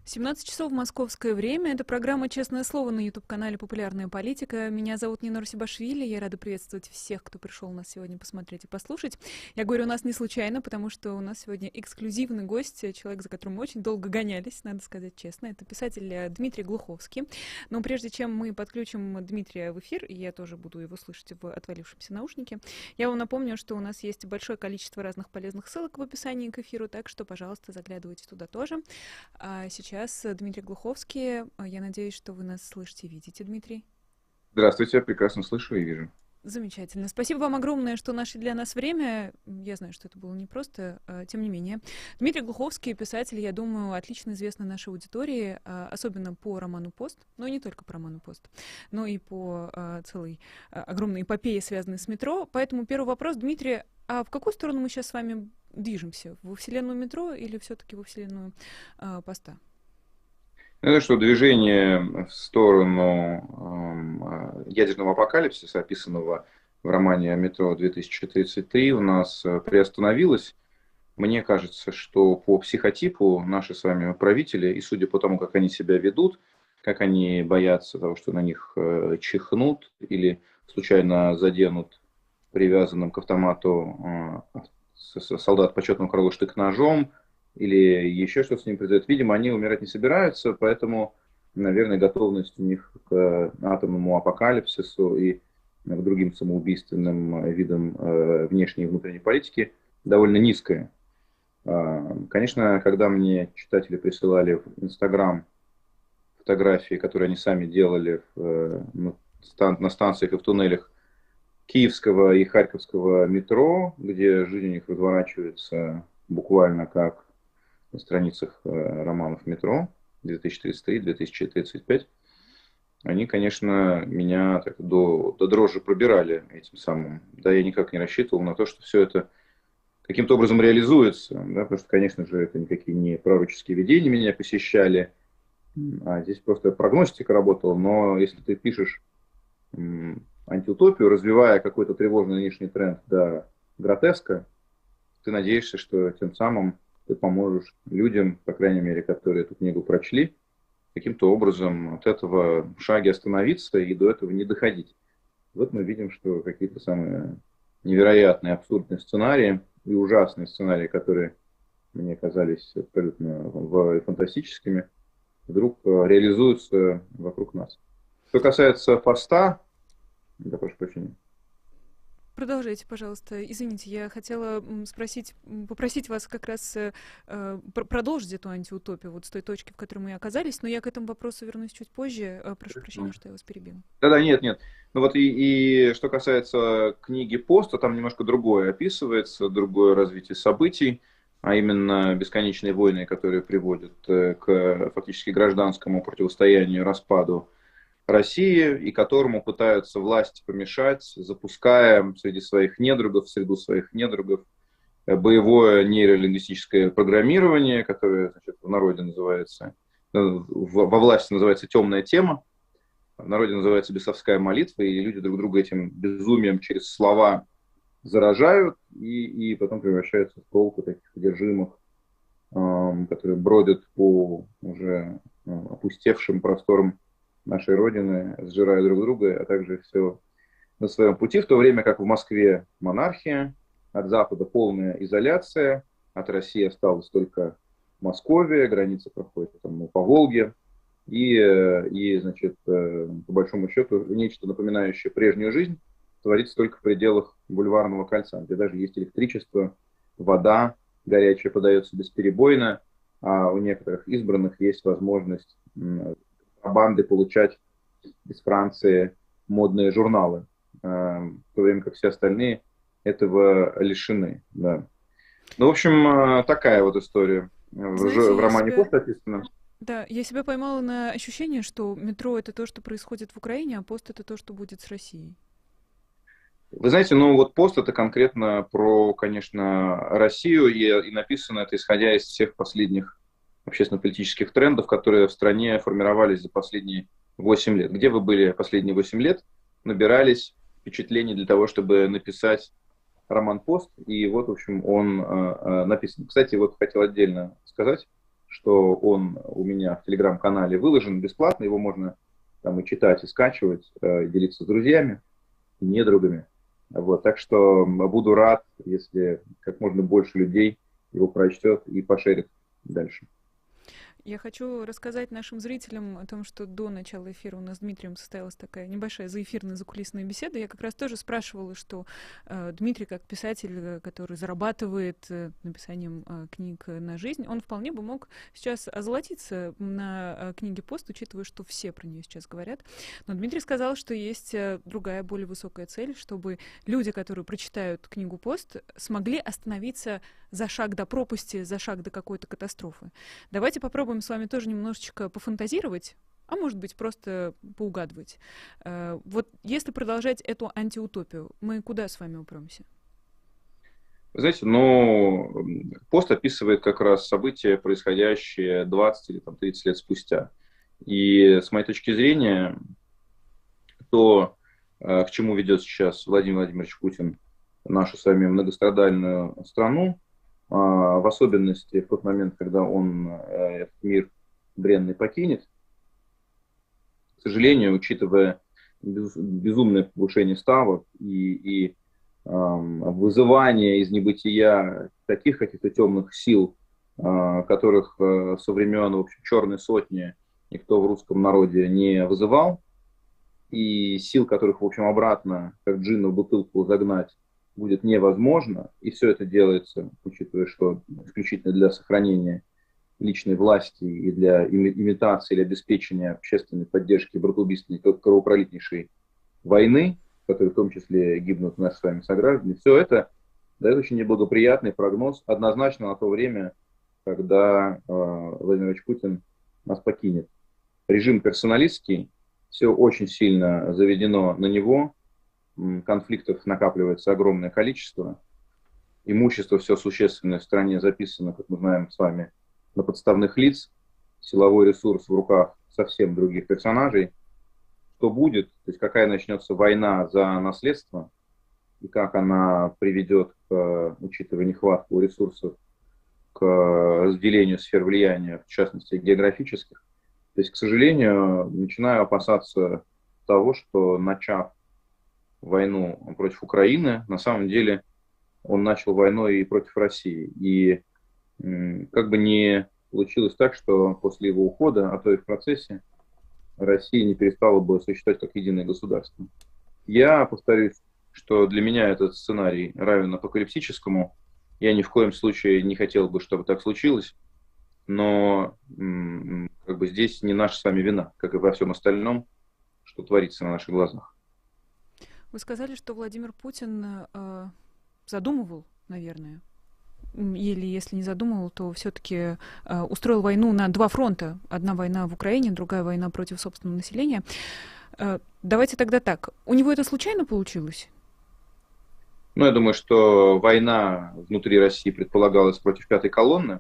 17 часов московское время. Это программа «Честное слово» на YouTube-канале «Популярная политика». Меня зовут Нина Русибашвили. Я рада приветствовать всех, кто пришел нас сегодня посмотреть и послушать. Я говорю, у нас не случайно, потому что у нас сегодня эксклюзивный гость, человек, за которым мы очень долго гонялись, надо сказать честно. Это писатель Дмитрий Глуховский. Но прежде чем мы подключим Дмитрия в эфир, и я тоже буду его слышать в отвалившемся наушнике, я вам напомню, что у нас есть большое количество разных полезных ссылок в описании к эфиру, так что, пожалуйста, заглядывайте туда тоже. А сейчас Дмитрий Глуховский. Я надеюсь, что вы нас слышите и видите, Дмитрий. Здравствуйте, я прекрасно слышу и вижу. Замечательно. Спасибо вам огромное, что нашли для нас время. Я знаю, что это было непросто, тем не менее. Дмитрий Глуховский, писатель, я думаю, отлично известный нашей аудитории, особенно по роману «Пост», но и не только по роману «Пост», но и по целой огромной эпопее, связанной с метро. Поэтому первый вопрос, Дмитрий, а в какую сторону мы сейчас с вами движемся? Во вселенную метро или все-таки во вселенную «Поста»? Это что движение в сторону ядерного апокалипсиса, описанного в романе «Метро 2033», у нас приостановилось. Мне кажется, что по психотипу наши с вами правители, и судя по тому, как они себя ведут, как они боятся того, что на них чихнут или случайно заденут привязанным к автомату солдат почетного караула штык-ножом, или еще что-то с ним произойдет. Видимо, они умирать не собираются, поэтому, наверное, готовность у них к атомному апокалипсису и к другим самоубийственным видам внешней и внутренней политики довольно низкая. Конечно, когда мне читатели присылали в Инстаграм фотографии, которые они сами делали на станциях и в туннелях Киевского и Харьковского метро, где жизнь у них разворачивается буквально как на страницах романов «Метро» 2033-2035, они, конечно, меня так до дрожи пробирали этим самым. Да, я никак не рассчитывал на то, что все это каким-то образом реализуется. Да, потому что, конечно же, это никакие не пророческие видения меня посещали, а здесь просто прогностика работала. Но если ты пишешь антиутопию, развивая какой-то тревожный внешний тренд до гротеска, ты надеешься, что тем самым ты поможешь людям, по крайней мере, которые эту книгу прочли, каким-то образом от этого шага остановиться и до этого не доходить. Вот мы видим, что какие-то самые невероятные, абсурдные сценарии и ужасные сценарии, которые мне казались абсолютно фантастическими, вдруг реализуются вокруг нас. Что касается «Поста», да, прошу прощения. Продолжайте, пожалуйста. Извините, я хотела попросить вас как раз продолжить эту антиутопию вот с той точки, в которой мы оказались, но я к этому вопросу вернусь чуть позже. Прошу прощения, что я вас перебила. Да-да, нет. Ну вот и что касается книги «Пост», то там немножко другое описывается, другое развитие событий, а именно бесконечные войны, которые приводят к фактически гражданскому противостоянию, распаду России, и которому пытаются власти помешать, запуская среди своих недругов, в среду своих недругов, боевое нейролингвистическое программирование, которое, значит, в народе называется, во власти называется «темная тема», в народе называется «бесовская молитва», и люди друг друга этим безумием через слова заражают и потом превращаются в толпы таких одержимых, которые бродят по уже опустевшим просторам нашей Родины, сжирая друг друга, а также все на своем пути, в то время как в Москве монархия, от Запада полная изоляция, от России осталась только Московия, граница проходит там, по Волге, значит, по большому счету, нечто напоминающее прежнюю жизнь творится только в пределах Бульварного кольца, где даже есть электричество, вода горячая подается бесперебойно, а у некоторых избранных есть возможность банды получать из Франции модные журналы, в то время как все остальные этого лишены. Да. Ну, в общем, такая вот история Знаете, в романе «Пост» описана. Да, я себя поймала на ощущение, что метро — это то, что происходит в Украине, а пост — это то, что будет с Россией. Вы знаете, ну вот «Пост» это конкретно про, конечно, Россию, и написано это исходя из всех последних общественно-политических трендов, которые в стране формировались за последние 8 лет. Где вы были последние 8 лет? Набирались впечатлений для того, чтобы написать роман «Пост», и вот, в общем, он написан. Кстати, вот хотел отдельно сказать, что он у меня в телеграм-канале выложен бесплатно, его можно там и читать, и скачивать, и делиться с друзьями, и недругами. Вот, так что буду рад, если как можно больше людей его прочтет и пошерит дальше. Я хочу рассказать нашим зрителям о том, что до начала эфира у нас с Дмитрием состоялась такая небольшая заэфирная закулисная беседа. Я как раз тоже спрашивала, что Дмитрий, как писатель, который зарабатывает написанием книг на жизнь, он вполне бы мог сейчас озолотиться на книге «Пост», учитывая, что все про нее сейчас говорят. Но Дмитрий сказал, что есть другая, более высокая цель, чтобы люди, которые прочитают книгу «Пост», смогли остановиться за шаг до пропасти, за шаг до какой-то катастрофы. Давайте попробуем с вами тоже немножечко пофантазировать, а может быть просто поугадывать. Вот если продолжать эту антиутопию, мы куда с вами упремся? Вы знаете, ну, пост описывает как раз события, происходящие 20 или там, 30 лет спустя. И с моей точки зрения, то, к чему ведет сейчас Владимир Владимирович Путин нашу с вами многострадальную страну, в особенности в тот момент, когда он этот мир бренный покинет, к сожалению, учитывая безумное повышение ставок и вызывание из небытия таких каких-то темных сил, которых со времен, в общем, Черной сотни никто в русском народе не вызывал, и сил, которых, в общем, обратно, как джина в бутылку загнать, будет невозможно, и все это делается, учитывая, что исключительно для сохранения личной власти и для имитации или обеспечения общественной поддержки братоубийственной, кровопролитнейшей войны, в которой в том числе гибнут наши с вами сограждане, все это дает очень неблагоприятный прогноз однозначно на то время, когда Владимир Владимирович Путин нас покинет. Режим персоналистский, все очень сильно заведено на него, конфликтов накапливается огромное количество, имущество все существенное в стране записано, как мы знаем с вами, на подставных лиц, силовой ресурс в руках совсем других персонажей. Что будет, то есть какая начнется война за наследство, и как она приведет, учитывая нехватку ресурсов, к разделению сфер влияния, в частности географических. То есть, к сожалению, начинаю опасаться того, что, начав войну против Украины, на самом деле он начал войну и против России. И как бы не получилось так, что после его ухода, а то и в процессе, Россия не перестала бы существовать как единое государство. Я повторюсь, что для меня этот сценарий равен апокалиптическому. Я ни в коем случае не хотел бы, чтобы так случилось, но как бы здесь не наша с вами вина, как и во всем остальном, что творится на наших глазах. Вы сказали, что Владимир Путин задумывал, наверное, или если не задумывал, то все-таки устроил войну на два фронта. Одна война в Украине, другая война против собственного населения. Давайте тогда так. У него это случайно получилось? Ну, я думаю, что война внутри России предполагалась против пятой колонны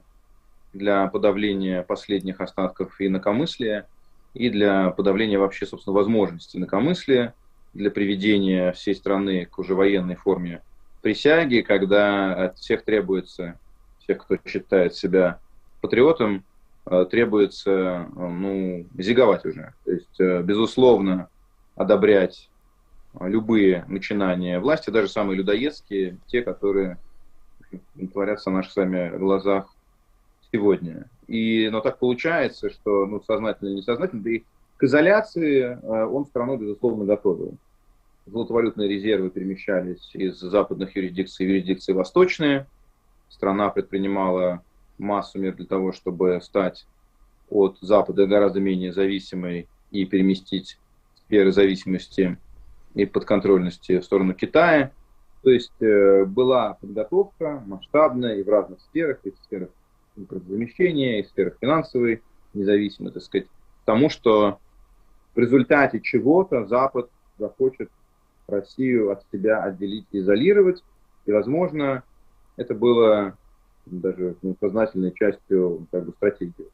для подавления последних остатков инакомыслия и для подавления вообще, собственно, возможности инакомыслия, для приведения всей страны к уже военной форме присяги, когда от всех требуется, всех, кто считает себя патриотом, требуется, ну, зиговать уже. То есть, безусловно, одобрять любые начинания власти, даже самые людоедские, те, которые творятся на наших с вами глазах сегодня. Но так получается, что, ну, сознательно или несознательно, да и к изоляции он страну, безусловно, готовил. Золотовалютные резервы перемещались из западных юрисдикций в юрисдикции восточные. Страна предпринимала массу мер для того, чтобы стать от Запада гораздо менее зависимой и переместить сферы зависимости и подконтрольности в сторону Китая. То есть была подготовка масштабная и в разных сферах, и в сферах импортозамещения, и в сферах финансовой независимости, так сказать, к тому, что в результате чего-то Запад захочет Россию от себя отделить и изолировать. И, возможно, это было даже сознательной частью как бы, стратегии.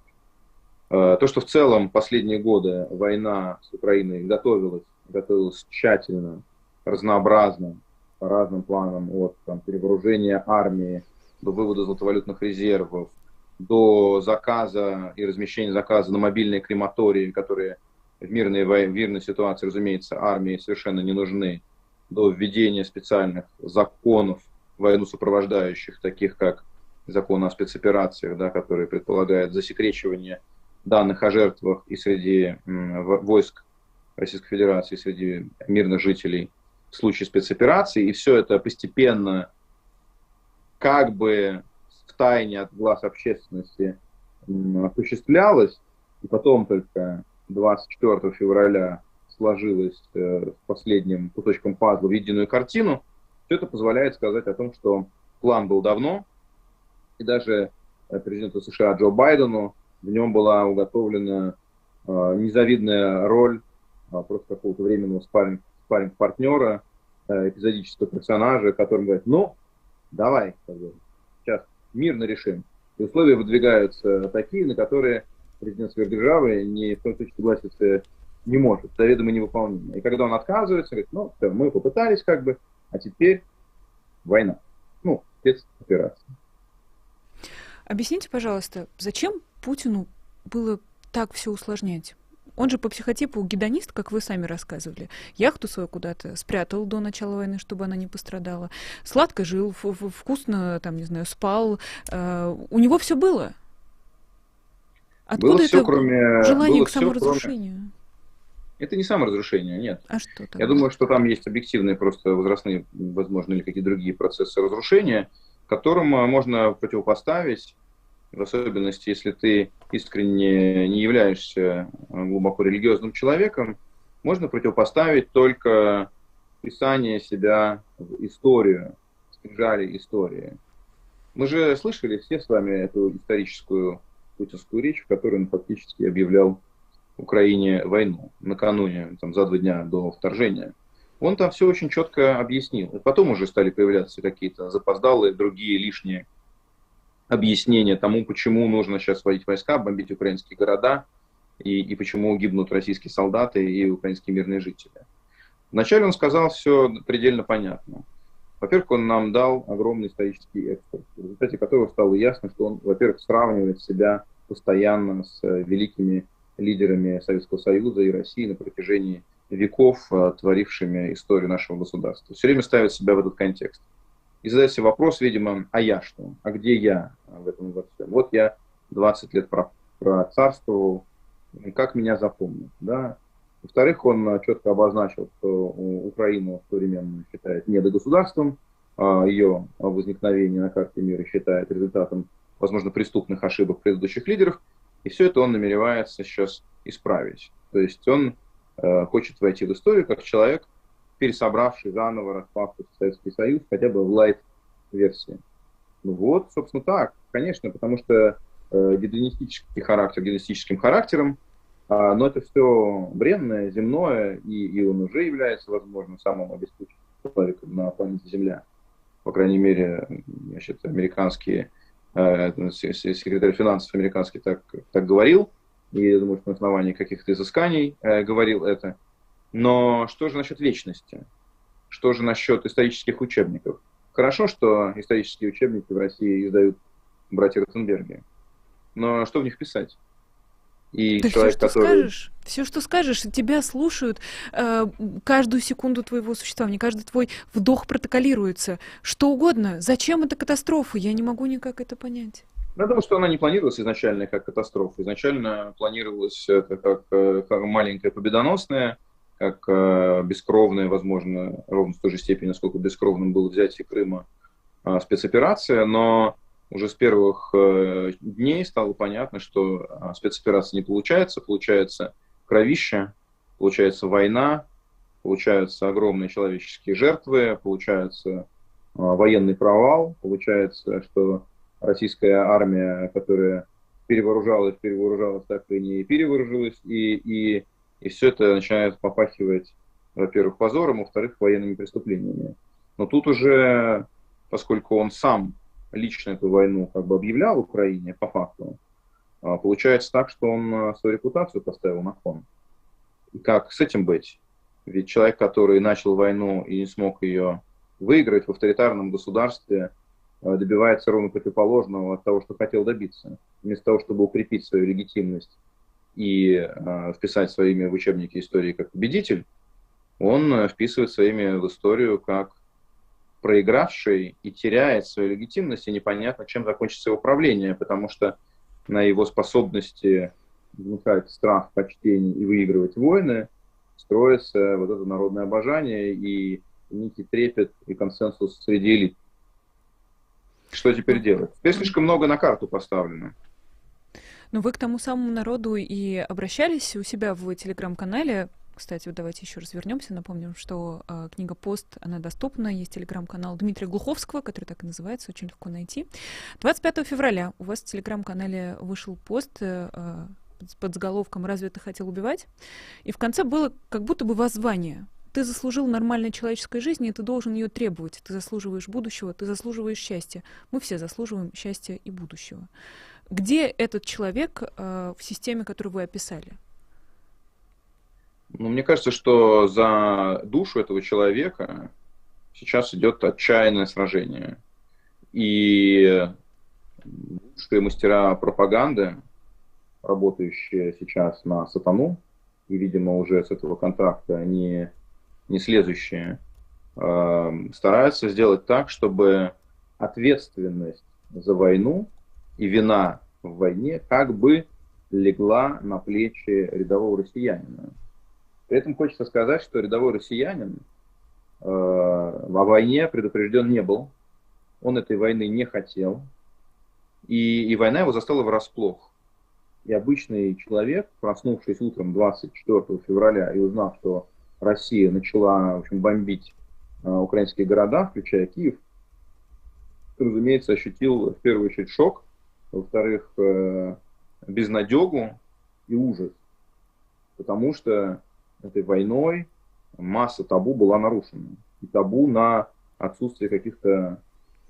То, что в целом последние годы война с Украиной готовилась тщательно, разнообразно, по разным планам, от там, перевооружения армии до вывода золотовалютных резервов, до заказа и размещения заказа на мобильные крематории, которые в мирной ситуации, разумеется, армии совершенно не нужны, до введения специальных законов, войну сопровождающих, таких как закон о спецоперациях, да, который предполагает засекречивание данных о жертвах и среди войск Российской Федерации, среди мирных жителей в случае спецоперации. И все это постепенно, как бы в тайне от глаз общественности, осуществлялось, и потом только 24 февраля сложилось последним кусочком пазла в единую картину. Все это позволяет сказать о том, что план был давно, и даже президенту США Джо Байдену в нем была уготовлена незавидная роль просто какого-то временного спарринг-партнера, эпизодического персонажа, которым говорят: ну, давай, сейчас мирно решим. И условия выдвигаются такие, на которые президент сверхдержавы ни в коем случае согласиться не может, заведомо невыполнимо. И когда он отказывается, говорит: ну, все, мы попытались как бы, а теперь война. Ну, спецоперация. Объясните, пожалуйста, зачем Путину было так все усложнять? Он же по психотипу гедонист, как вы сами рассказывали. Яхту свою куда-то спрятал до начала войны, чтобы она не пострадала. Сладко жил, вкусно, там, не знаю, спал. У него все было. Откуда Было все, это желание было к саморазрушению? Это не саморазрушение, нет. А что тогда? Я думаю, что там есть объективные просто возрастные, возможно, или какие-то другие процессы разрушения, которым можно противопоставить, в особенности, если ты искренне не являешься глубоко религиозным человеком, можно противопоставить только писание себя в историю, скрижали истории. Мы же слышали все с вами эту историческую путинскую речь, в которой он фактически объявлял Украине войну накануне, там, за 2 дня до вторжения. Он там все очень четко объяснил. И потом уже стали появляться какие-то запоздалые, другие лишние объяснения тому, почему нужно сейчас вводить войска, бомбить украинские города, и почему гибнут российские солдаты и украинские мирные жители. Вначале он сказал все предельно понятно. Во-первых, он нам дал огромный исторический экспорт, в результате которого стало ясно, что он, во-первых, сравнивает себя постоянно с великими лидерами Советского Союза и России на протяжении веков, творившими историю нашего государства. Все время ставит себя в этот контекст. И задает себе вопрос, видимо: а я что? А где я в этом во всем? Вот я 20 лет процарствовал, как меня запомнят, да? Во-вторых, он четко обозначил, что Украину современную считает недогосударством, ее возникновение на карте мира считает результатом, возможно, преступных ошибок предыдущих лидеров, и все это он намеревается сейчас исправить. То есть он хочет войти в историю как человек, пересобравший заново распавшийся Советский Союз, хотя бы в лайт-версии. Ну вот, собственно, так, конечно, потому что гедонистический характер гедонистическим характером, но это все бренное, земное, и он уже является, возможно, самым обеспеченным человеком на планете Земля. По крайней мере, значит, американские секретарь финансов американский так говорил, и я думаю, что на основании каких-то изысканий говорил это. Но что же насчет вечности? Что же насчет исторических учебников? Хорошо, что исторические учебники в России издают братья Ротенберги, но что в них писать? И Ты человек, все, что скажешь, тебя слушают каждую секунду твоего существования, каждый твой вдох протоколируется. Что угодно. Зачем эта катастрофа? Я не могу никак это понять. Я думаю, что она не планировалась изначально как катастрофа. Изначально планировалась это как маленькая победоносная, как бескровная, возможно, ровно в той же степени, насколько бескровным было взятие Крыма, спецоперация, но уже с первых дней стало понятно, что спецоперация не получается, получается кровища, получается война, получаются огромные человеческие жертвы, получается военный провал, получается, что российская армия, которая перевооружалась, так и не перевооружилась, и все это начинает попахивать, во-первых, позором, во-вторых, военными преступлениями. Но тут уже, поскольку он сам лично эту войну как бы объявлял в Украине по факту, получается так, что он свою репутацию поставил на кон. И как с этим быть? Ведь человек, который начал войну и не смог ее выиграть в авторитарном государстве, добивается ровно противоположного от того, что хотел добиться. Вместо того, чтобы укрепить свою легитимность и вписать свое имя в учебники истории как победитель, он вписывает свое имя в историю как проигравший и теряет свою легитимность, и непонятно, чем закончится его правление, потому что на его способности внушать страх, почтение и выигрывать войны строится вот это народное обожание и некий трепет и консенсус среди элит. Что теперь делать? Теперь слишком много на карту поставлено. Но вы к тому самому народу и обращались у себя в телеграм-канале. Кстати, вот давайте еще раз вернемся, напомним, что книга «Пост», она доступна, есть телеграм-канал Дмитрия Глуховского, который так и называется, очень легко найти. 25 февраля у вас в телеграм-канале вышел пост под заголовком «Разве ты хотел убивать?». И в конце было как будто бы воззвание. Ты заслужил нормальной человеческой жизни, и ты должен ее требовать. Ты заслуживаешь будущего, ты заслуживаешь счастья. Мы все заслуживаем счастья и будущего. Где этот человек в системе, которую вы описали? Ну, мне кажется, что за душу этого человека сейчас идет отчаянное сражение. И лучшие мастера пропаганды, работающие сейчас на сатану, и, видимо, уже с этого контракта не слезущие, стараются сделать так, чтобы ответственность за войну и вина в войне как бы легла на плечи рядового россиянина. При этом хочется сказать, что рядовой россиянин о войне предупрежден не был, он этой войны не хотел, и война его застала врасплох. И обычный человек, проснувшись утром 24 февраля и узнав, что Россия начала, в общем, бомбить украинские города, включая Киев, разумеется, ощутил в первую очередь шок, во-вторых, безнадегу и ужас, потому что этой войной масса табу была нарушена. И табу на отсутствие каких-то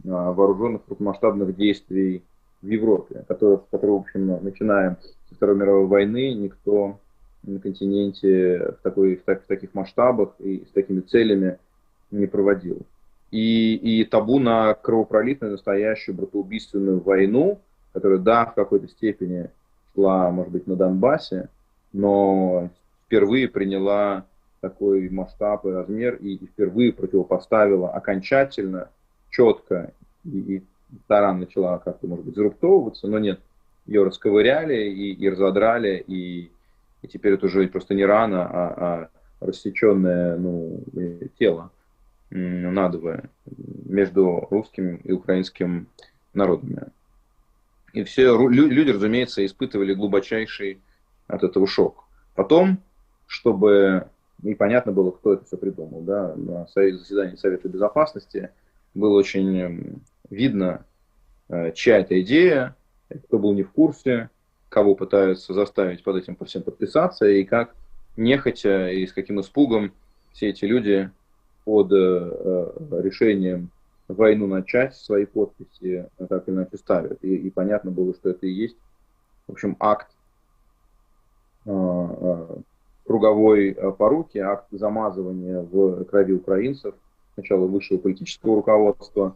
вооруженных крупномасштабных действий в Европе, которые, в общем, начиная со Второй мировой войны, никто на континенте в таких масштабах и с такими целями не проводил. И табу на кровопролитную, настоящую, братоубийственную войну, которая, да, в какой-то степени шла, может быть, на Донбассе, но впервые приняла такой масштаб и размер и впервые противопоставила окончательно, четко, и таран начала как-то, может быть, зарубцовываться, но нет, ее расковыряли и разодрали, и теперь это уже просто не рана, а рассеченное тело надвое между русским и украинским народами. И все люди, разумеется, испытывали глубочайший от этого шок. Потом, чтобы непонятно было, кто это все придумал, да, на заседании Совета Безопасности было очень видно, чья это идея, кто был не в курсе, кого пытаются заставить под этим по всем подписаться, и как нехотя и с каким испугом все эти люди под решением войну начать свои подписи так или иначе ставят. И понятно было, что это и есть, в общем, акт круговой поруки, акт замазывания в крови украинцев, сначала высшего политического руководства,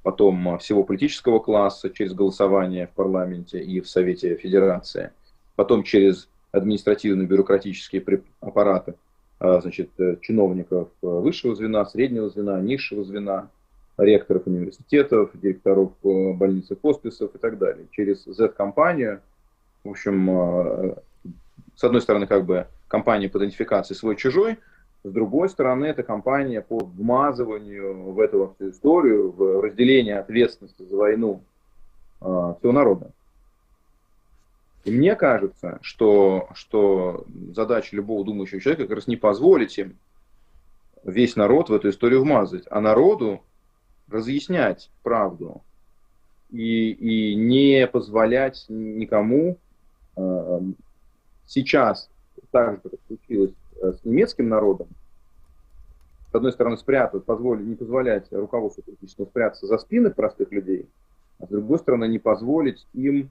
потом всего политического класса через голосование в парламенте и в Совете Федерации, потом через административно-бюрократические аппараты, значит, чиновников высшего звена, среднего звена, низшего звена, ректоров университетов, директоров больниц и хосписов и так далее. Через Z-компанию, в общем, с одной стороны, как бы компания по идентификации свой-чужой, с другой стороны, это кампания по вмазыванию в эту всю историю, в разделение ответственности за войну всего народа. И мне кажется, что задача любого думающего человека как раз не позволить им весь народ в эту историю вмазать, а народу разъяснять правду и не позволять никому сейчас, так же, как это случилось с немецким народом, с одной стороны, не позволять руководству политическому спрятаться за спины простых людей, а с другой стороны, не позволить им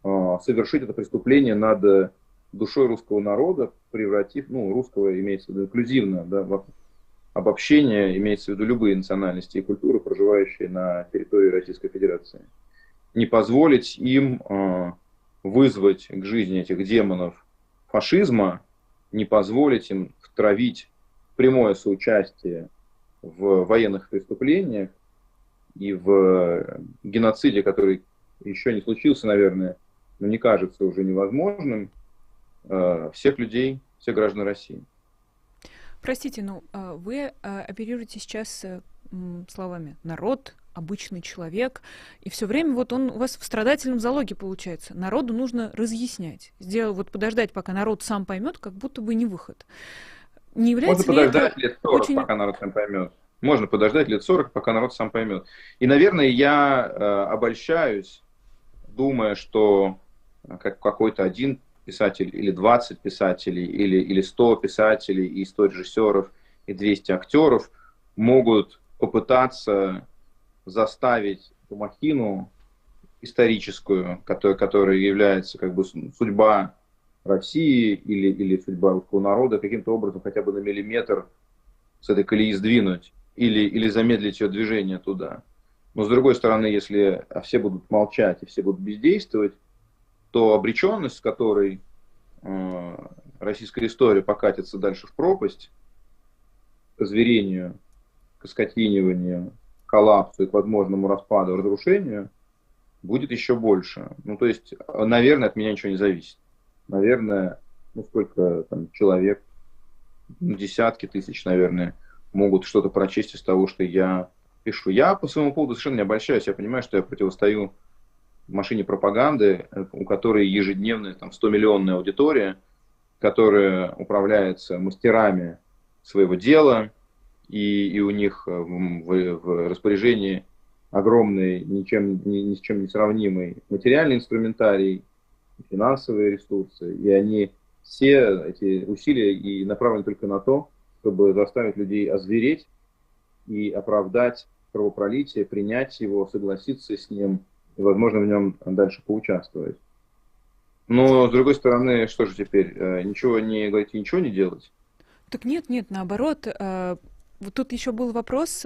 совершить это преступление над душой русского народа, превратив, русского имеется в виду инклюзивно, да, в обобщение имеется в виду любые национальности и культуры, проживающие на территории Российской Федерации. Не позволить им вызвать к жизни этих демонов фашизма, не позволить им втравить прямое соучастие в военных преступлениях и в геноциде, который еще не случился, наверное, но не кажется уже невозможным, всех людей, всех граждан России. Простите, но вы оперируете сейчас словами «народ», «обычный человек», и все время вот он у вас в страдательном залоге получается. Народу нужно разъяснять. Подождать, пока народ сам поймет, как будто бы не выход. Не является Можно ли подождать это лет 40, очень... пока народ сам поймет. Можно подождать лет 40, пока народ сам поймет. И, наверное, я обольщаюсь, думая, что какой-то один писатель или 20 писателей, или 100 писателей, и 100 режиссеров, и 200 актеров могут попытаться заставить эту махину историческую, которая является как бы судьба России или судьба русского народа, каким-то образом хотя бы на миллиметр с этой колеи сдвинуть или замедлить ее движение туда. Но с другой стороны, если все будут молчать и все будут бездействовать, то обреченность, с которой российская история покатится дальше в пропасть, к озверению, к оскотиниванию, к коллапсу и к возможному распаду, разрушению, будет еще больше. Ну, то есть, наверное, от меня ничего не зависит. Наверное, сколько там человек, десятки тысяч, наверное, могут что-то прочесть из того, что я пишу. Я по своему поводу совершенно не обольщаюсь. Я понимаю, что я противостою машине пропаганды, у которой ежедневно 100-миллионная аудитория, которая управляется мастерами своего дела, и у них в распоряжении огромный, ни с чем не сравнимый материальный инструментарий, финансовые ресурсы, и они все эти усилия и направлены только на то, чтобы заставить людей озвереть и оправдать кровопролитие, принять его, согласиться с ним и, возможно, в нем дальше поучаствовать. Но, с другой стороны, что же теперь? Ничего не говорить и ничего не делать? Так нет, наоборот. Вот тут еще был вопрос,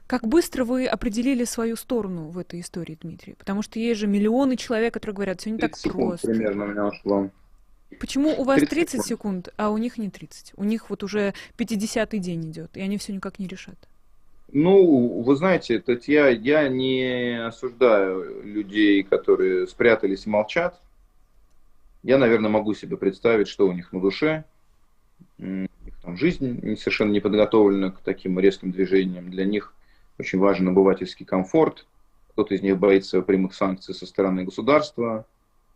как быстро вы определили свою сторону в этой истории, Дмитрий? Потому что есть же миллионы человек, которые говорят, все не так просто. Примерно у меня ушло. Почему у вас 30 секунд, а у них не 30? У них вот уже 50-й день идет, и они все никак не решат. Ну, вы знаете, я не осуждаю людей, которые спрятались и молчат. Я, наверное, могу себе представить, что у них на душе. Их там жизнь совершенно не подготовлена к таким резким движениям. Для них очень важен обывательский комфорт. Кто-то из них боится прямых санкций со стороны государства.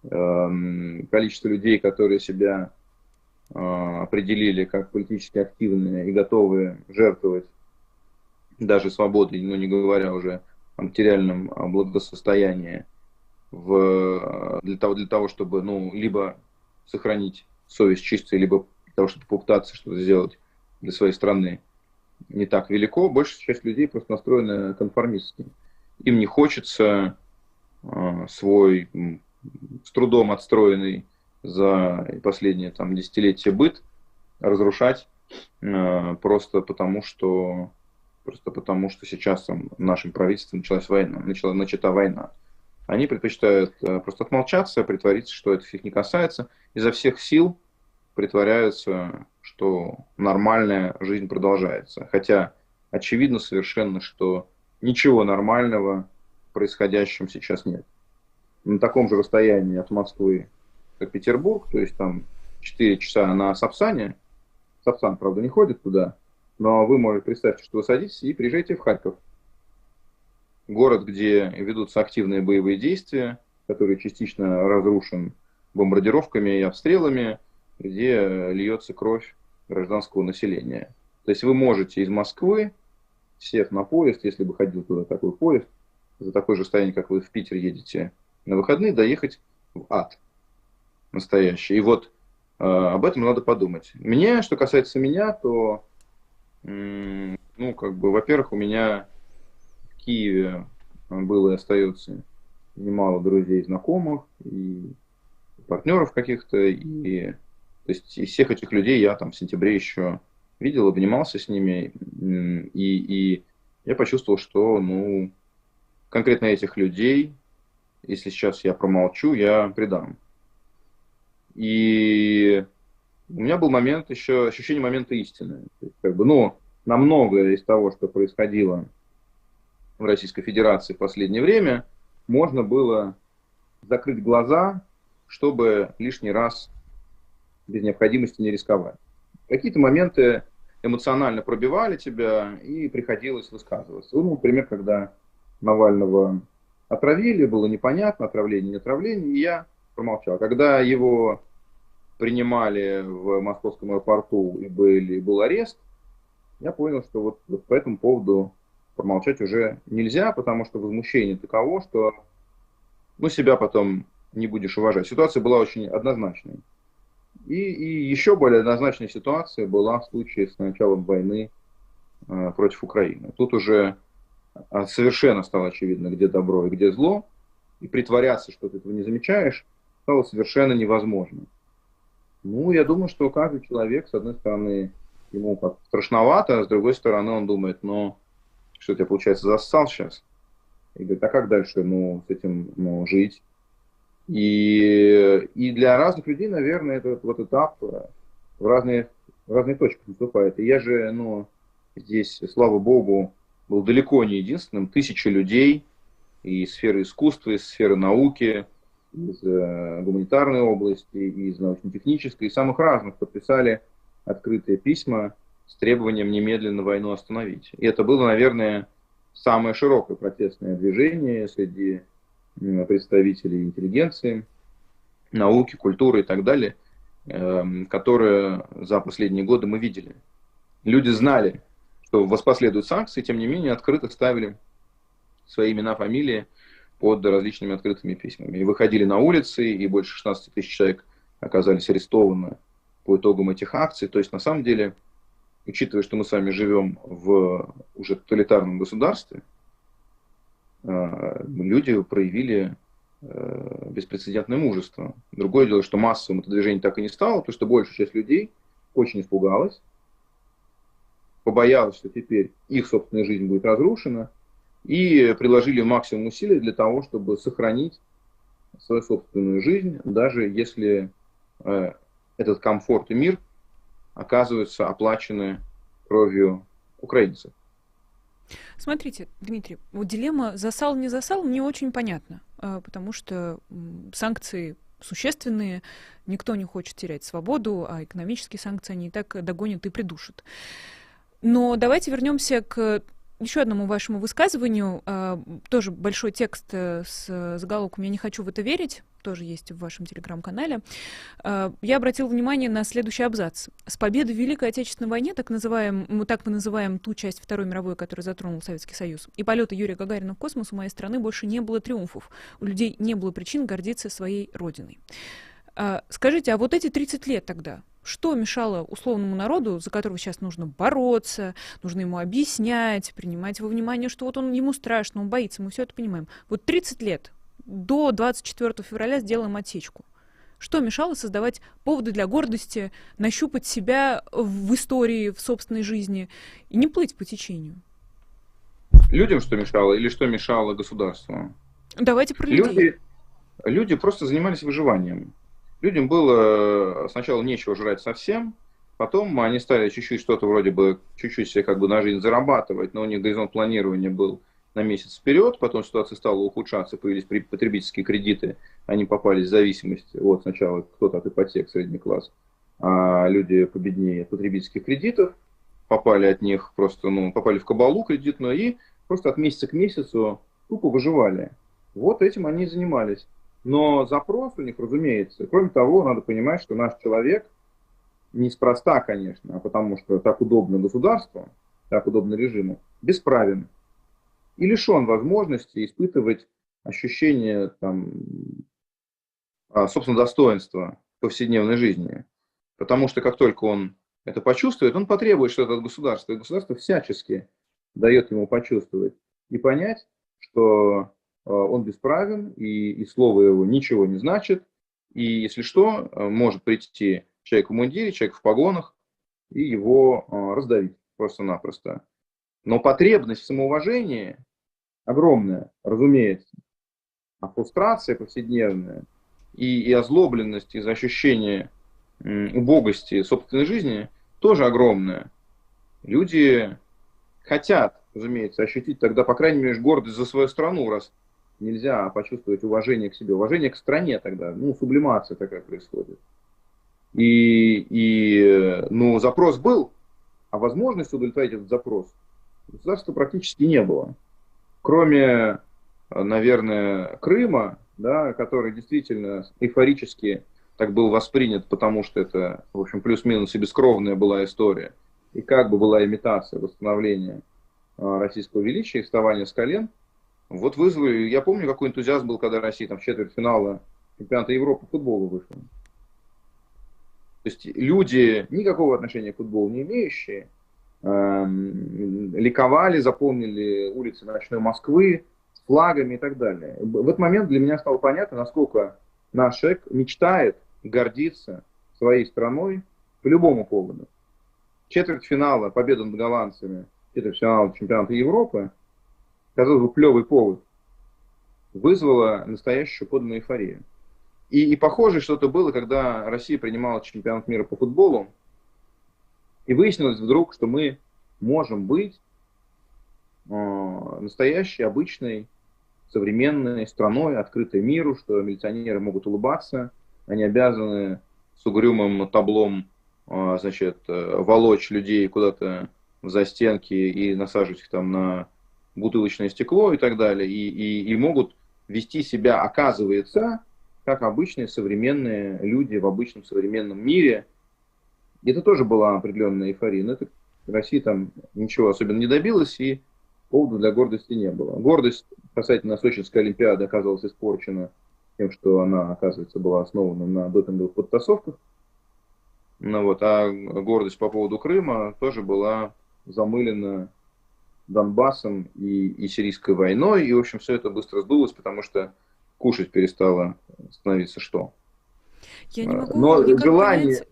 Количество людей, которые себя определили как политически активные и готовы жертвовать даже свободой, ну не говоря уже о материальном благосостоянии, для того, чтобы либо сохранить совесть чистой, либо для того, чтобы попытаться что-то сделать для своей страны, не так велико. Большая часть людей просто настроена конформистски. Им не хочется свой с трудом отстроенный за последние десятилетия быт разрушать просто потому, что сейчас нашим правительством начата война. Они предпочитают просто отмолчаться, притвориться, что это их не касается, изо всех сил притворяются, что нормальная жизнь продолжается. Хотя очевидно совершенно, что ничего нормального в происходящем сейчас нет. На таком же расстоянии от Москвы, как Петербург, то есть там 4 часа на Сапсане. Сапсан, правда, не ходит туда, но вы можете представить, что вы садитесь и приезжаете в Харьков. Город, где ведутся активные боевые действия, который частично разрушен бомбардировками и обстрелами, где льется кровь гражданского населения. То есть вы можете из Москвы, сев на поезд, если бы ходил туда такой поезд, за такое же расстояние, как вы в Питер едете на выходные, доехать в ад настоящий. И вот об этом надо подумать. Что касается меня, то, во-первых, у меня в Киеве было и остается немало друзей, знакомых и партнеров каких-то. То есть из всех этих людей я в сентябре еще видел, обнимался с ними. И я почувствовал, что, ну, конкретно этих людей, если сейчас я промолчу, я предам. И у меня был момент еще, ощущение момента истины. То есть, как бы, ну, на многое из того, что происходило в Российской Федерации в последнее время, можно было закрыть глаза, чтобы лишний раз без необходимости не рисковать. Какие-то моменты эмоционально пробивали тебя, и приходилось высказываться. Ну, например, когда Навального отравили, было непонятно, отравление, не отравление, и я промолчал. Когда его принимали в московском аэропорту и был арест, я понял, что вот по этому поводу промолчать уже нельзя, потому что возмущение таково, что ну, себя потом не будешь уважать. Ситуация была очень однозначной. И еще более однозначная ситуация была в случае с началом войны против Украины. Тут уже совершенно стало очевидно, где добро и где зло, и притворяться, что ты этого не замечаешь, стало совершенно невозможно. Ну, я думаю, что каждый человек, с одной стороны, ему как страшновато, а с другой стороны, он думает, ну, что я, получается, зассал сейчас? И говорит, а как дальше, ну, с этим, ну, жить? И для разных людей, наверное, этот вот этап в разные точки наступает. И я же, ну, здесь, слава богу, был далеко не единственным. Тысячи людей из сферы искусства, из сферы науки, из гуманитарной области, из научно-технической, из самых разных подписали открытые письма с требованием немедленно войну остановить. И это было, наверное, самое широкое протестное движение среди представителей интеллигенции, науки, культуры и так далее, которые за последние годы мы видели. Люди знали, что воспоследуют санкции, тем не менее открыто ставили свои имена, фамилии под различными открытыми письмами. И выходили на улицы, и больше 16 тысяч человек оказались арестованы по итогам этих акций. То есть, на самом деле, учитывая, что мы с вами живем в уже тоталитарном государстве, люди проявили беспрецедентное мужество. Другое дело, что массовым это движение так и не стало, потому что большая часть людей очень испугалась, побоялась, что теперь их собственная жизнь будет разрушена, и приложили максимум усилий для того, чтобы сохранить свою собственную жизнь, даже если этот комфорт и мир оказываются оплачены кровью украинцев. Смотрите, Дмитрий, вот дилемма засал не засал мне очень понятна, потому что санкции существенные, никто не хочет терять свободу, а экономические санкции они и так догонят и придушат. Но давайте вернемся к еще одному вашему высказыванию. Тоже большой текст с заголовком «Я не хочу в это верить», тоже есть в вашем телеграм-канале. Я обратила внимание на следующий абзац. С победы в Великой Отечественной войне, так мы называем ту часть Второй мировой, которая затронула Советский Союз, и полета Юрия Гагарина в космос у моей страны больше не было триумфов. У людей не было причин гордиться своей родиной. Скажите, а вот эти 30 лет тогда, что мешало условному народу, за которого сейчас нужно бороться, нужно ему объяснять, принимать во внимание, что вот ему страшно, он боится, мы все это понимаем. Вот 30 лет до 24 февраля сделаем отсечку. Что мешало создавать поводы для гордости, нащупать себя в истории, в собственной жизни и не плыть по течению? Людям что мешало или что мешало государству? Давайте про людей. Люди просто занимались выживанием. Людям было сначала нечего жрать совсем, потом они стали чуть-чуть что-то вроде бы, чуть-чуть себе как бы на жизнь зарабатывать, но у них горизонт планирования был на месяц вперед, потом ситуация стала ухудшаться, появились потребительские кредиты, они попали в зависимость, вот сначала кто-то от ипотек, средний класс, а люди победнее от потребительских кредитов, попали от них просто, попали в кабалу кредитную и просто от месяца к месяцу тупо выживали. Вот этим они и занимались. Но запрос у них, разумеется, кроме того, надо понимать, что наш человек неспроста, конечно, а потому что так удобно государству, так удобно режиму, бесправен и лишен возможности испытывать ощущение собственно, достоинства в повседневной жизни. Потому что как только он это почувствует, он потребует что-то от государства, и государство всячески дает ему почувствовать и понять, что он бесправен, и слово его ничего не значит, и если что, может прийти человек в мундире, человек в погонах, и его раздавить просто-напросто. Но потребность в самоуважении огромная, разумеется. А фрустрация повседневная и озлобленность из-за ощущения убогости собственной жизни тоже огромная. Люди хотят, разумеется, ощутить тогда, по крайней мере, гордость за свою страну, раз нельзя почувствовать уважение к себе, уважение к стране тогда, сублимация такая происходит. Ну, запрос был, а возможности удовлетворить этот запрос государства практически не было. Кроме, наверное, Крыма, да, который действительно эйфорически так был воспринят, потому что это, в общем, плюс-минус и бескровная была история, и как бы была имитация восстановления российского величия и вставания с колен. Вот вызвали, я помню, какой энтузиазм был, когда Россия там в четвертьфинала чемпионата Европы по футболу вышла. То есть люди, никакого отношения к футболу не имеющие, ликовали, заполнили улицы ночной Москвы с флагами и так далее. В этот момент для меня стало понятно, насколько наш человек мечтает гордиться своей страной по любому поводу. Четвертьфинала, победа над голландцами, четвертьфинала чемпионата Европы, казалось бы, клевый повод, вызвала настоящую подлинную эйфорию. И похоже, что-то было, когда Россия принимала чемпионат мира по футболу, и выяснилось вдруг, что мы можем быть настоящей, обычной, современной страной, открытой миру, что милиционеры могут улыбаться, они обязаны с угрюмым таблом, значит, волочь людей куда-то в застенки и насаживать их там на бутылочное стекло и так далее, и могут вести себя, оказывается, как обычные современные люди в обычном современном мире. И это тоже была определенная эйфория. Но это Россия там ничего особенно не добилась, и повода для гордости не было. Гордость касательно Сочинской Олимпиады оказалась испорчена тем, что она, оказывается, была основана на допинговых подтасовках. Ну, вот, а гордость по поводу Крыма тоже была замылена Донбассом и сирийской войной. И, в общем, все это быстро сдулось, потому что кушать перестало становиться что. Я не могу Но никак желание...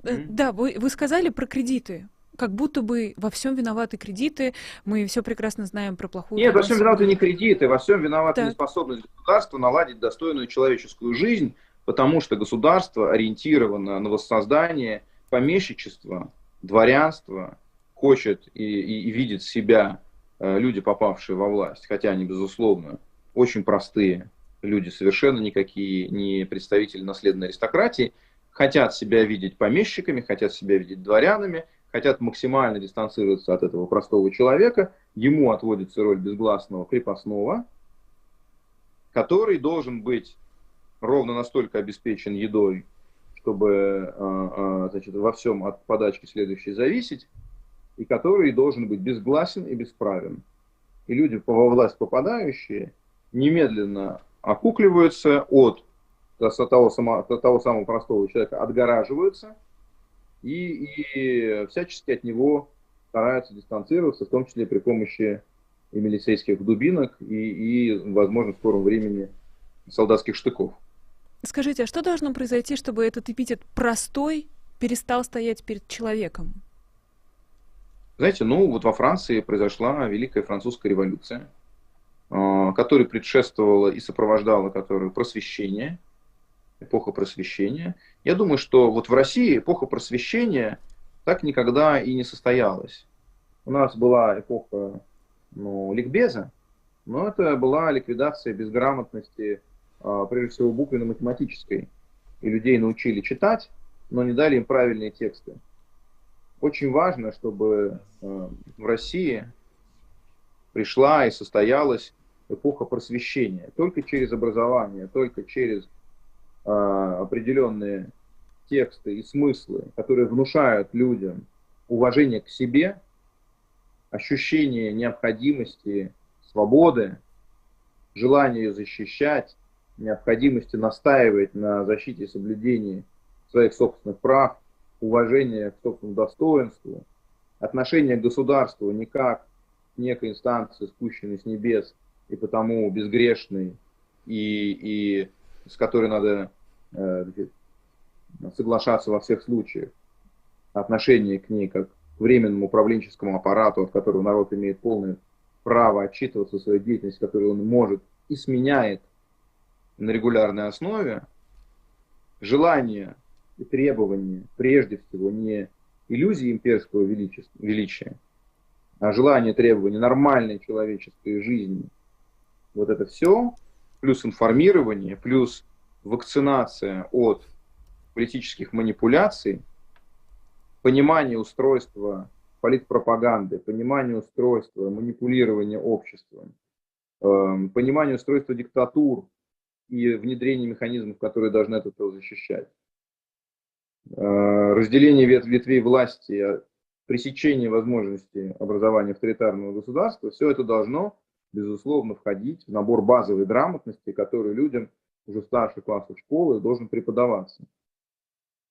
понять... Да, вы сказали про кредиты. Как будто бы во всем виноваты кредиты. Мы все прекрасно знаем про плохую... Нет, во всем виноваты не кредиты, во всем виновата так. неспособность государства наладить достойную человеческую жизнь, потому что государство ориентировано на воссоздание помещичества, дворянства, хочет и видит себя люди, попавшие во власть, хотя они, безусловно, очень простые люди, совершенно никакие не представители наследной аристократии, хотят себя видеть помещиками, хотят себя видеть дворянами, хотят максимально дистанцироваться от этого простого человека, ему отводится роль безгласного крепостного, который должен быть ровно настолько обеспечен едой, чтобы значит, во всем от подачки следующей зависеть, и который должен быть безгласен и бесправен. И люди, во власть попадающие, немедленно окукливаются от того самого простого человека, отгораживаются и всячески от него стараются дистанцироваться, в том числе при помощи и милицейских дубинок, и возможно, в скором времени солдатских штыков. Скажите, а что должно произойти, чтобы этот эпитет «простой» перестал стоять перед человеком? Знаете, вот во Франции произошла Великая Французская революция, которой предшествовала и сопровождала которую просвещение, эпоха просвещения. Я думаю, что вот в России эпоха просвещения так никогда и не состоялась. У нас была эпоха ликбеза, но это была ликвидация безграмотности, прежде всего буквенно-математической. И людей научили читать, но не дали им правильные тексты. Очень важно, чтобы в России пришла и состоялась эпоха просвещения. Только через образование, только через определенные тексты и смыслы, которые внушают людям уважение к себе, ощущение необходимости свободы, желание ее защищать, необходимости настаивать на защите и соблюдении своих собственных прав, уважение к собственному достоинству, отношение к государству не как к некой инстанции, спущенной с небес, и потому безгрешной, и с которой надо соглашаться во всех случаях, отношение к ней как к временному управленческому аппарату, от которого народ имеет полное право отчитываться о своей деятельности, которую он может и сменяет на регулярной основе, желание и требование прежде всего не иллюзии имперского величия, а желание, требование нормальной человеческой жизни. Вот это все, плюс информирование, плюс вакцинация от политических манипуляций, понимание устройства политпропаганды, понимание устройства манипулирования обществом, понимание устройства диктатур и внедрение механизмов, которые должны от этого защищать, разделение ветвей власти, пресечение возможности образования авторитарного государства, все это должно, безусловно, входить в набор базовой грамотности, который людям уже в старших классах школы должен преподаваться.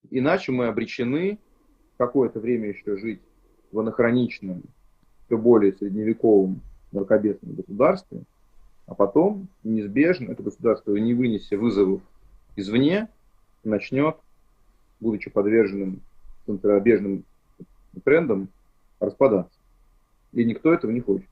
Иначе мы обречены какое-то время еще жить в анахроничном, все более средневековом мракобесном государстве, а потом неизбежно это государство, не вынеся вызовов извне, начнет, будучи подверженным центробежным трендам, распадаться. И никто этого не хочет.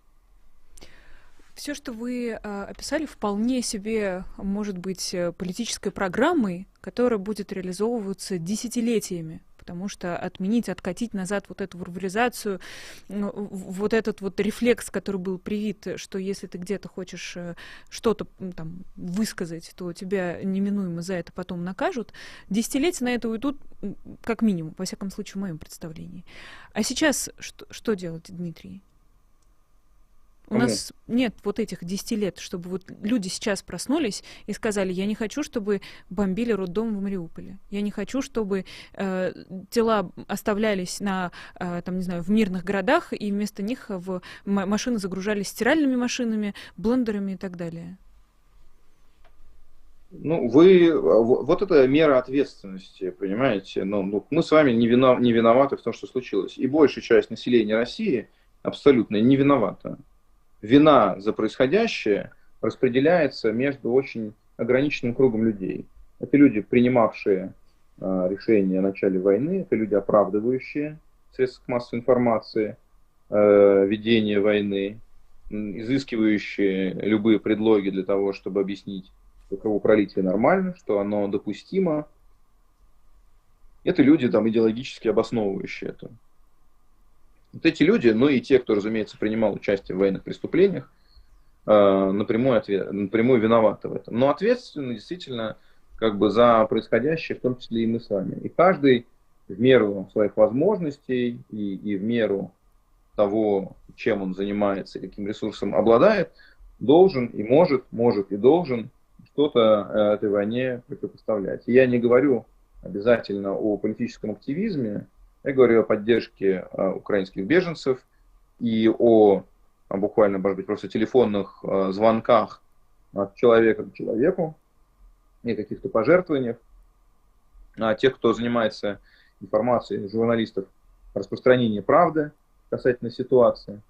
Все, что вы описали, вполне себе может быть политической программой, которая будет реализовываться десятилетиями. Потому что отменить, откатить назад вот эту варваризацию, вот этот вот рефлекс, который был привит, что если ты где-то хочешь что-то там высказать, то тебя неминуемо за это потом накажут. Десятилетия на это уйдут как минимум, во всяком случае, в моем представлении. А сейчас что делать, Дмитрий? У нас нет вот этих 10 лет, чтобы вот люди сейчас проснулись и сказали: я не хочу, чтобы бомбили роддом в Мариуполе. Я не хочу, чтобы тела оставлялись там, не знаю, в мирных городах, и вместо них машины загружались стиральными машинами, блендерами и так далее. Ну, вот это мера ответственности, понимаете? Ну, мы с вами не виноваты в том, что случилось. И большая часть населения России абсолютно не виновата. Вина за происходящее распределяется между очень ограниченным кругом людей. Это люди, принимавшие решения о начале войны, это люди, оправдывающие в средствах массовой информации ведение войны, изыскивающие любые предлоги для того, чтобы объяснить, что кровопролитие нормально, что оно допустимо. Это люди, там, идеологически обосновывающие это. Вот эти люди, ну и те, кто, разумеется, принимал участие в военных преступлениях, напрямую виноваты в этом. Но ответственны действительно как бы за происходящее, в том числе и мы с вами. И каждый в меру своих возможностей и в меру того, чем он занимается, каким ресурсом обладает, должен и может и должен что-то этой войне противопоставлять. И я не говорю обязательно о политическом активизме, я говорю о поддержке украинских беженцев и о буквально, может быть, просто телефонных звонках от человека к человеку и каких-то пожертвованиях. А тех, кто занимается информацией, журналистов, распространение правды касательно ситуации.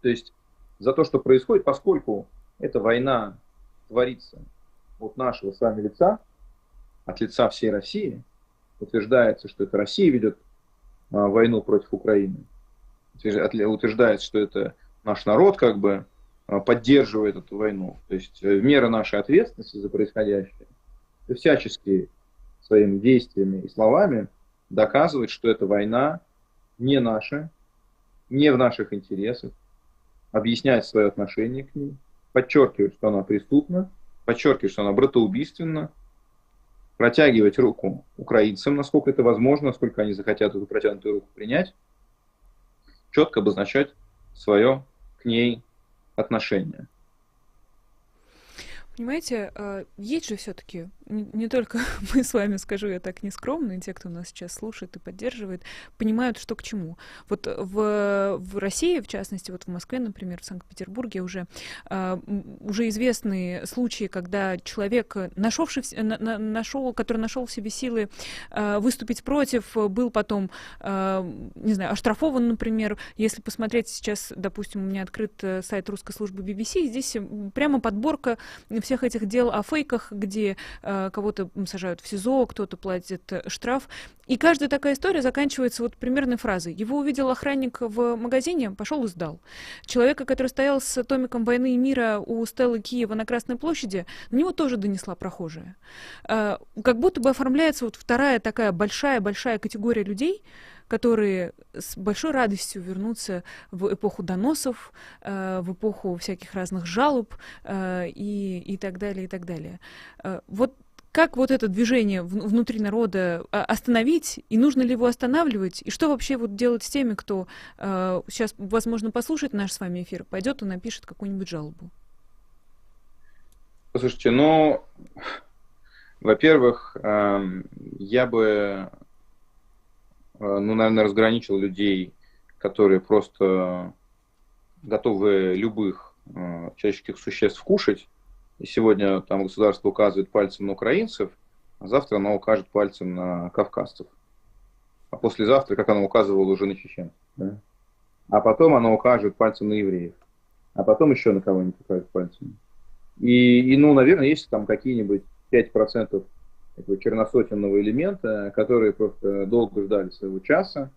То есть за то, что происходит, поскольку эта война творится от нашего с вами лица, от лица всей России, утверждается, что это Россия ведет войну против Украины. Утверждается, что это наш народ как бы поддерживает эту войну. То есть мера нашей ответственности за происходящее всячески своими действиями и словами доказывает, что эта война не наша, не в наших интересах, объяснять свое отношение к ней, подчеркивать, что она преступна, подчеркивать, что она братоубийственна, протягивать руку украинцам, насколько это возможно, насколько они захотят эту протянутую руку принять, четко обозначать свое к ней отношение. Понимаете, есть же все-таки, не только мы с вами, скажу я так нескромно, и те, кто нас сейчас слушает и поддерживает, понимают, что к чему. Вот в России, в частности, вот в Москве, например, в Санкт-Петербурге уже известны случаи, когда человек, который нашел в себе силы выступить против, был потом, не знаю, оштрафован, например. Если посмотреть сейчас, допустим, у меня открыт сайт русской службы BBC, здесь прямо подборка всех этих дел о фейках, где кого-то сажают в СИЗО, кто-то платит штраф. И каждая такая история заканчивается вот примерной фразой. Его увидел охранник в магазине, пошел и сдал. Человека, который стоял с томиком «Войны и мира» у стелы Киева на Красной площади, на него тоже донесла прохожая. Как будто бы оформляется вот вторая такая большая-большая категория людей, которые с большой радостью вернутся в эпоху доносов, в эпоху всяких разных жалоб и так далее, и так далее. Вот как вот это движение внутри народа остановить, и нужно ли его останавливать, и что вообще вот делать с теми, кто сейчас, возможно, послушает наш с вами эфир, пойдет и напишет какую-нибудь жалобу? Послушайте, ну, во-первых, я бы, ну, наверное, разграничил людей, которые просто готовы любых человеческих существ кушать. И сегодня там государство указывает пальцем на украинцев, а завтра оно укажет пальцем на кавказцев. А послезавтра, как оно указывало, уже на чеченцев. Да? А потом оно укажет пальцем на евреев. А потом еще на кого-нибудь укажет пальцем. И, ну, наверное, есть там какие-нибудь 5% этого черносотенного элемента, которые просто долго ждали своего часа,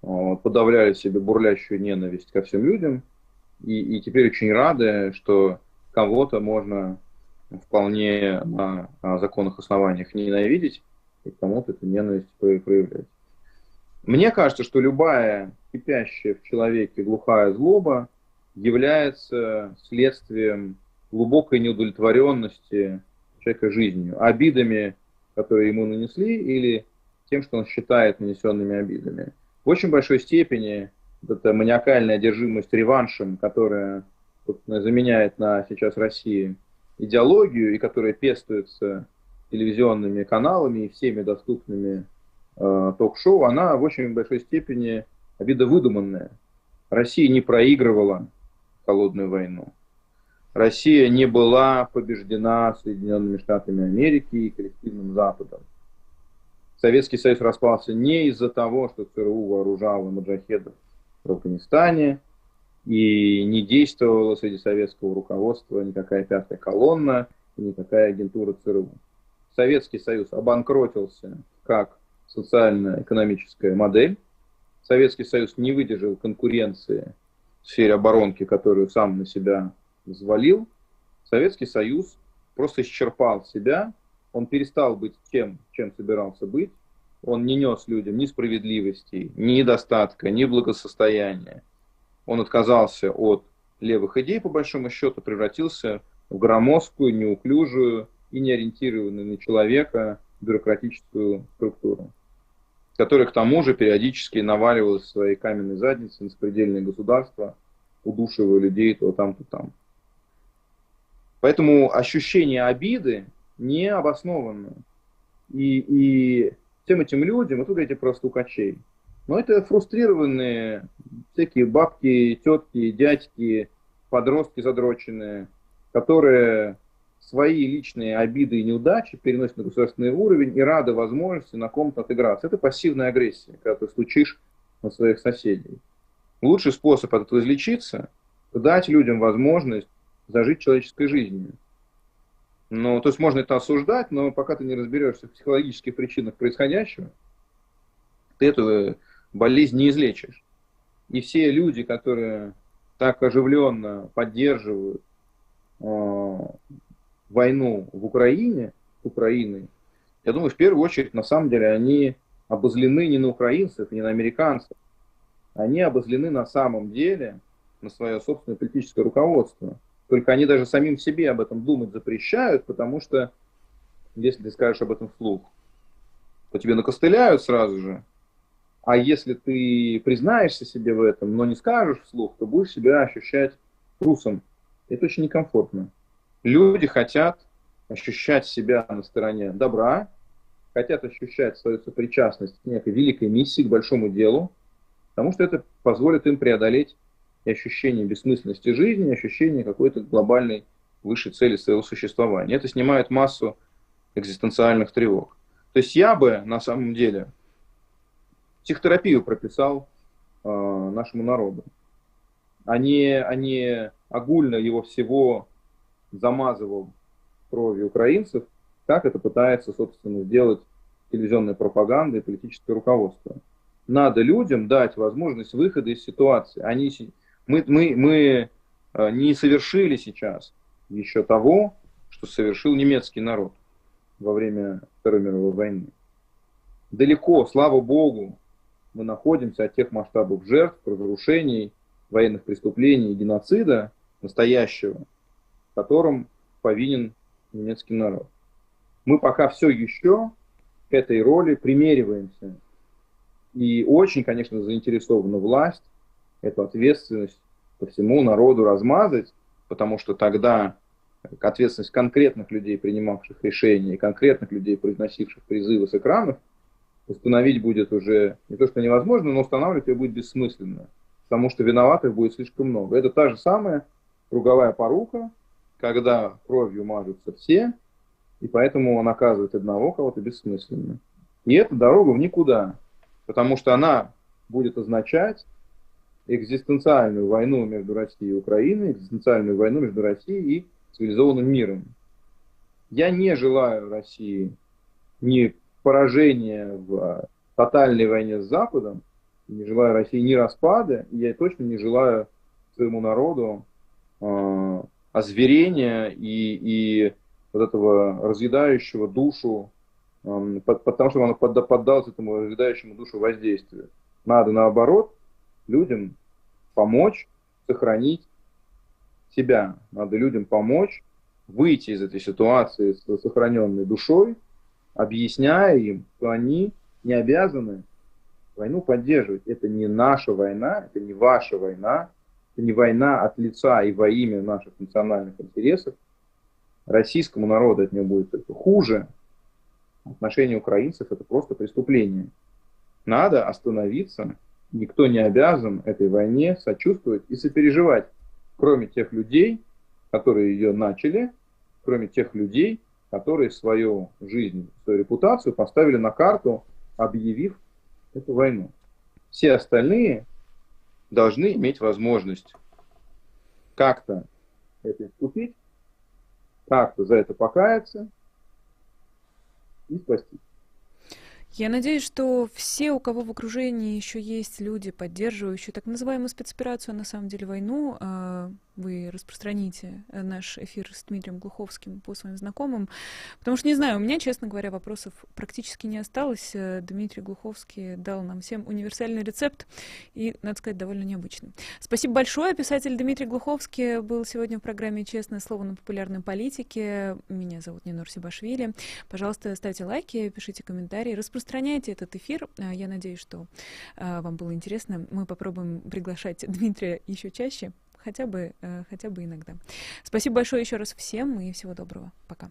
подавляли себе бурлящую ненависть ко всем людям, и теперь очень рады, что кого-то можно вполне на законных основаниях ненавидеть, и кому-то эту ненависть проявлять. Мне кажется, что любая кипящая в человеке глухая злоба является следствием глубокой неудовлетворенности человека жизнью, обидами, которые ему нанесли, или тем, что он считает нанесенными обидами. В очень большой степени эта маниакальная одержимость реваншем, которая заменяет на сейчас России идеологию, и которая пестуется телевизионными каналами и всеми доступными ток-шоу, она в очень большой степени обида выдуманная. Россия не проигрывала холодную войну. Россия не была побеждена Соединенными Штатами Америки и коллективным Западом. Советский Союз распался не из-за того, что ЦРУ вооружало маджахедов в Афганистане, и не действовала среди советского руководства никакая пятая колонна, никакая агентура ЦРУ. Советский Союз обанкротился как социально-экономическая модель. Советский Союз не выдержал конкуренции в сфере оборонки, которую сам на себя взвалил. Советский Союз просто исчерпал себя. Он перестал быть тем, чем собирался быть. Он не нес людям ни справедливости, ни достатка, ни благосостояния. Он отказался от левых идей, по большому счету, превратился в громоздкую, неуклюжую и неориентированную на человека бюрократическую структуру, которая к тому же периодически наваливалась в своей каменной заднице на беспредельное государство, удушивая людей то там, то там. Поэтому ощущение обиды не обоснованно. И всем этим людям, вот вы говорите про стукачей, но это фрустрированные всякие бабки, тетки, дядьки, подростки задроченные, которые свои личные обиды и неудачи переносят на государственный уровень и рады возможности на ком-то отыграться. Это пассивная агрессия, когда ты стучишь на своих соседей. Лучший способ от этого излечиться – дать людям возможность зажить человеческой жизнью. Ну, то есть можно это осуждать, но пока ты не разберешься в психологических причинах происходящего, ты эту болезнь не излечишь. И все люди, которые так оживленно поддерживают войну в Украине, с Украиной, я думаю, в первую очередь, на самом деле, они обозлены не на украинцев, не на американцев. Они обозлены на самом деле на свое собственное политическое руководство. Только они даже самим себе об этом думать запрещают, потому что, если ты скажешь об этом вслух, то тебе накостыляют сразу же. А если ты признаешься себе в этом, но не скажешь вслух, то будешь себя ощущать трусом. Это очень некомфортно. Люди хотят ощущать себя на стороне добра, хотят ощущать свою сопричастность к некой великой миссии, к большому делу, потому что это позволит им преодолеть и ощущение бессмысленности жизни, и ощущение какой-то глобальной высшей цели своего существования. Это снимает массу экзистенциальных тревог. То есть я бы, на самом деле, психотерапию прописал нашему народу, а не огульно его всего замазывал кровью украинцев как это пытается, собственно, сделать телевизионная пропаганда и политическое руководство. Надо людям дать возможность выхода из ситуации. Мы не совершили сейчас еще того, что совершил немецкий народ во время Второй мировой войны. Далеко, слава Богу, мы находимся от тех масштабов жертв, разрушений, военных преступлений и геноцида настоящего, которым повинен немецкий народ. Мы пока все еще к этой роли примериваемся. И очень, конечно, заинтересована власть эту ответственность по всему народу размазать, потому что тогда ответственность конкретных людей, принимавших решения, и конкретных людей, произносивших призывы с экранов, установить будет уже не то что невозможно, но устанавливать ее будет бессмысленно, потому что виноватых будет слишком много. Это та же самая круговая порука, когда кровью мажутся все, и поэтому наказывать одного кого-то бессмысленно. И это дорога в никуда, потому что она будет означать экзистенциальную войну между Россией и Украиной, экзистенциальную войну между Россией и цивилизованным миром. Я не желаю России ни поражения в тотальной войне с Западом, не желаю России ни распада, и я точно не желаю своему народу озверения и вот этого разъедающего душу, потому что он поддался этому разъедающему душу воздействию. Надо, наоборот, людям помочь сохранить себя. Надо людям помочь выйти из этой ситуации с сохраненной душой, объясняя им, что они не обязаны войну поддерживать. Это не наша война, это не ваша война, это не война от лица и во имя наших национальных интересов. Российскому народу от нее будет только хуже. Отношение украинцев — это просто преступление. Надо остановиться. Никто не обязан этой войне сочувствовать и сопереживать, кроме тех людей, которые ее начали, кроме тех людей, которые свою жизнь, свою репутацию поставили на карту, объявив эту войну. Все остальные должны иметь возможность как-то это искупить, как-то за это покаяться и спасти. Я надеюсь, что все, у кого в окружении еще есть люди, поддерживающие так называемую спецоперацию, а на самом деле войну, вы распространите наш эфир с Дмитрием Глуховским по своим знакомым. Потому что, не знаю, у меня, честно говоря, вопросов практически не осталось. Дмитрий Глуховский дал нам всем универсальный рецепт и, надо сказать, довольно необычный. Спасибо большое. Писатель Дмитрий Глуховский был сегодня в программе «Честное слово» на популярной политике. Меня зовут Нинор Сибашвили. Пожалуйста, ставьте лайки, пишите комментарии, распространяйте этот эфир. Я надеюсь, что вам было интересно. Мы попробуем приглашать Дмитрия еще чаще, хотя бы иногда. Спасибо большое еще раз всем и всего доброго. Пока.